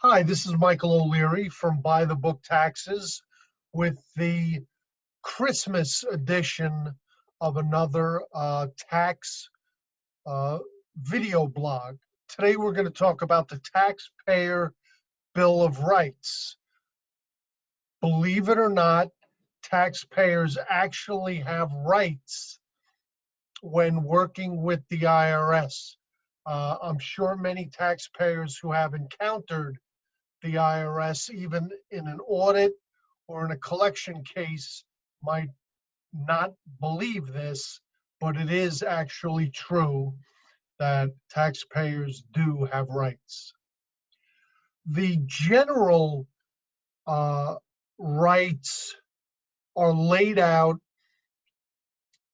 Hi, this is Michael O'Leary from Buy the Book Taxes with the Christmas edition of another tax video blog. Today we're going to talk about the Taxpayer Bill of Rights. Believe it or not, taxpayers actually have rights when working with the IRS. I'm sure many taxpayers who have encountered the IRS, even in an audit or in a collection case, might not believe this, but it is actually true that taxpayers do have rights. The general rights are laid out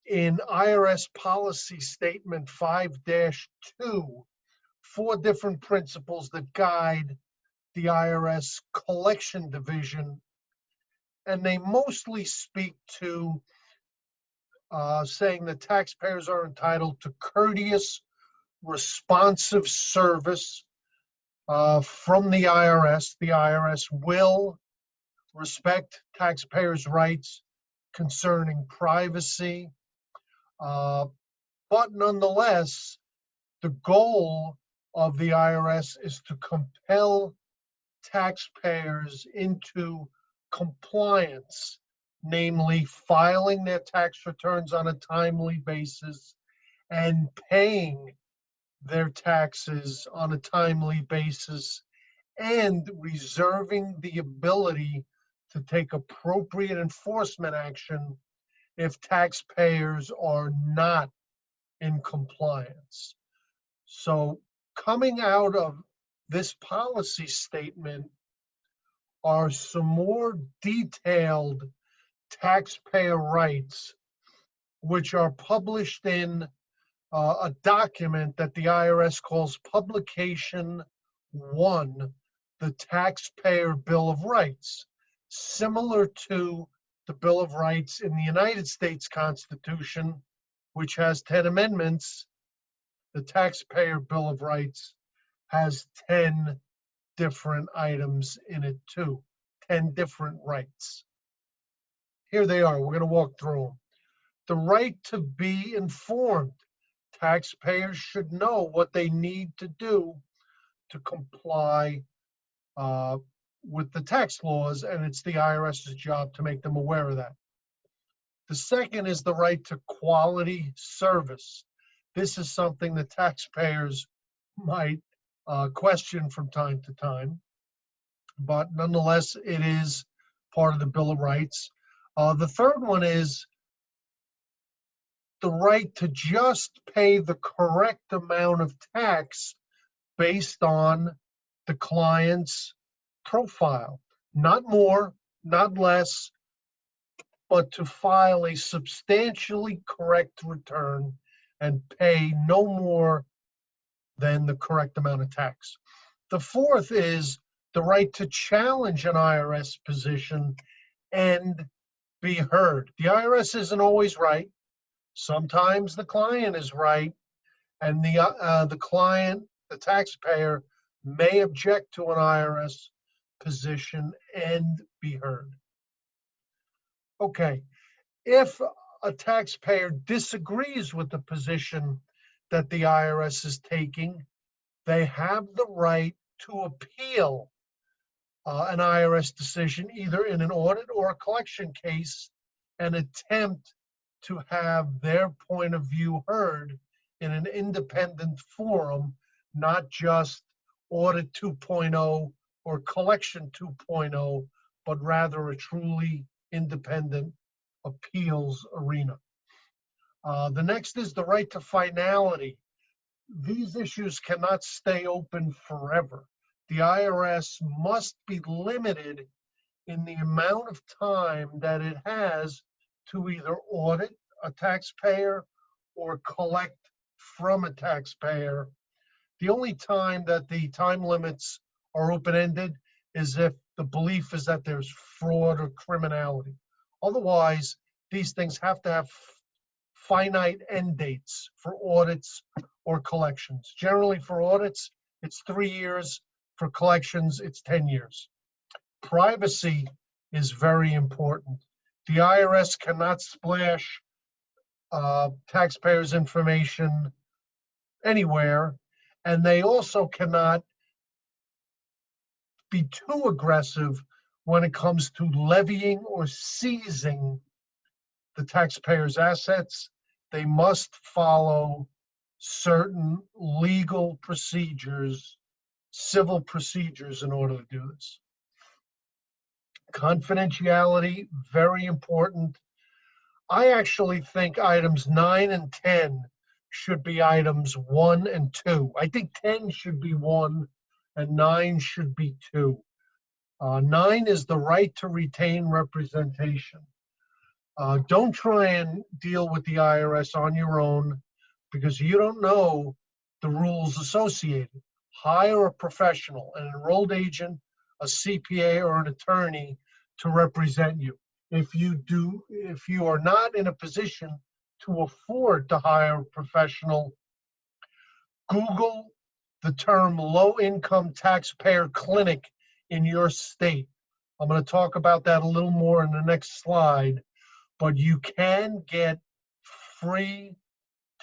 in IRS Policy Statement 5-2, 4 different principles that guide the IRS collection division, and they mostly speak to saying that taxpayers are entitled to courteous, responsive service from the IRS. The IRS will respect taxpayers' rights concerning privacy, but nonetheless, the goal of the IRS is to compel taxpayers into compliance, namely filing their tax returns on a timely basis and paying their taxes on a timely basis, and reserving the ability to take appropriate enforcement action if taxpayers are not in compliance. So coming out of this policy statement are some more detailed taxpayer rights, which are published in a document that the IRS calls Publication 1, the Taxpayer Bill of Rights, similar to the Bill of Rights in the United States Constitution, which has 10 amendments. The Taxpayer Bill of Rights has 10 different items in it too, 10 different rights. Here they are. We're going to walk through them. The right to be informed. Taxpayers should know what they need to do to comply with the tax laws, and it's the IRS's job to make them aware of that. The second is the right to quality service. This is something that taxpayers might question from time to time, but nonetheless, it is part of the Bill of Rights. The third one is the right to just pay the correct amount of tax based on the client's profile. Not more, not less, but to file a substantially correct return and pay no more than the correct amount of tax. The fourth is the right to challenge an IRS position and be heard. The IRS isn't always right. Sometimes the client is right, and the client, the taxpayer, may object to an IRS position and be heard. Okay, if a taxpayer disagrees with the position that the IRS is taking, they have the right to appeal an IRS decision, either in an audit or a collection case, and attempt to have their point of view heard in an independent forum, not just Audit 2.0 or Collection 2.0, but rather a truly independent appeals arena. The next is the right to finality. These issues cannot stay open forever. The IRS must be limited in the amount of time that it has to either audit a taxpayer or collect from a taxpayer. The only time that the time limits are open-ended is if the belief is that there's fraud or criminality. Otherwise, these things have to have finite end dates for audits or collections. Generally for audits, it's 3 years. For collections, it's 10 years. Privacy is very important. The IRS cannot splash taxpayers' information anywhere, and they also cannot be too aggressive when it comes to levying or seizing the taxpayers' assets. They must follow certain legal procedures, civil procedures in order to do this. Confidentiality, very important. I actually think items 9 and 10 should be items 1 and 2. I think 10 should be 1 and 9 should be 2. 9 is the right to retain representation. Don't try and deal with the IRS on your own because you don't know the rules associated. Hire a professional, an enrolled agent, a CPA, or an attorney to represent you. If you are not in a position to afford to hire a professional, Google the term low-income taxpayer clinic in your state. I'm going to talk about that a little more in the next slide, but you can get free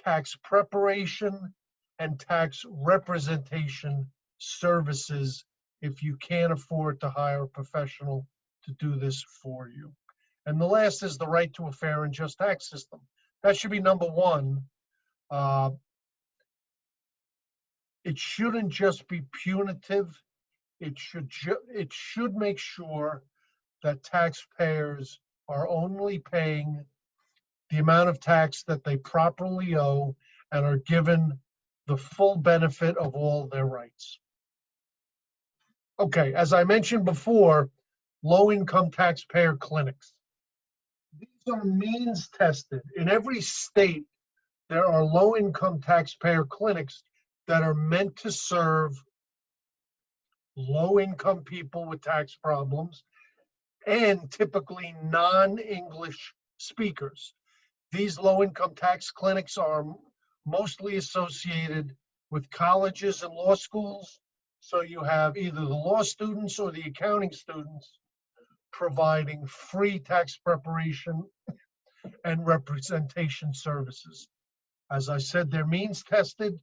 tax preparation and tax representation services if you can't afford to hire a professional to do this for you. And the last is the right to a fair and just tax system. That should be number one. It shouldn't just be punitive. It should make sure that taxpayers are only paying the amount of tax that they properly owe and are given the full benefit of all their rights. Okay, as I mentioned before, low-income taxpayer clinics. These are means tested. In every state, there are low-income taxpayer clinics that are meant to serve low-income people with tax problems and typically non-English speakers. These low-income tax clinics are mostly associated with colleges and law schools. So you have either the law students or the accounting students providing free tax preparation and representation services. As I said, they're means tested.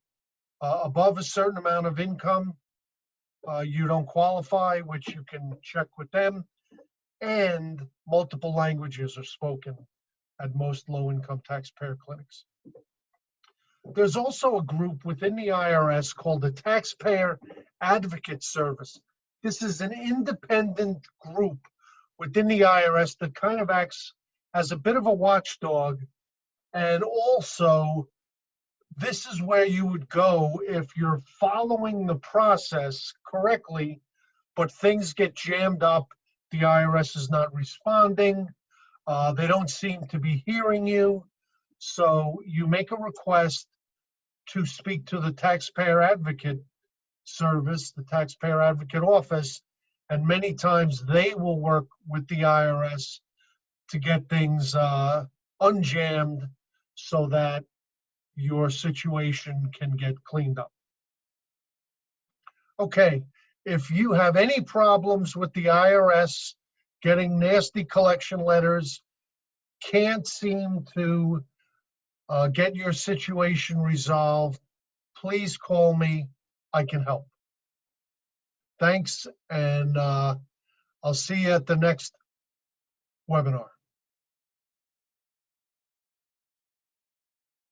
Above a certain amount of income, you don't qualify, which you can check with them. And multiple languages are spoken at most low-income taxpayer clinics. There's also a group within the IRS called the Taxpayer Advocate Service. This is an independent group within the IRS that kind of acts as a bit of a watchdog. And also, this is where you would go if you're following the process correctly, but things get jammed up, the IRS is not responding, they don't seem to be hearing you. So you make a request to speak to the Taxpayer Advocate Service, the Taxpayer Advocate Office, and many times they will work with the IRS to get things unjammed so that your situation can get cleaned up. Okay, if you have any problems with the IRS, getting nasty collection letters, can't seem to get your situation resolved, please call me. I can help. Thanks, and I'll see you at the next webinar.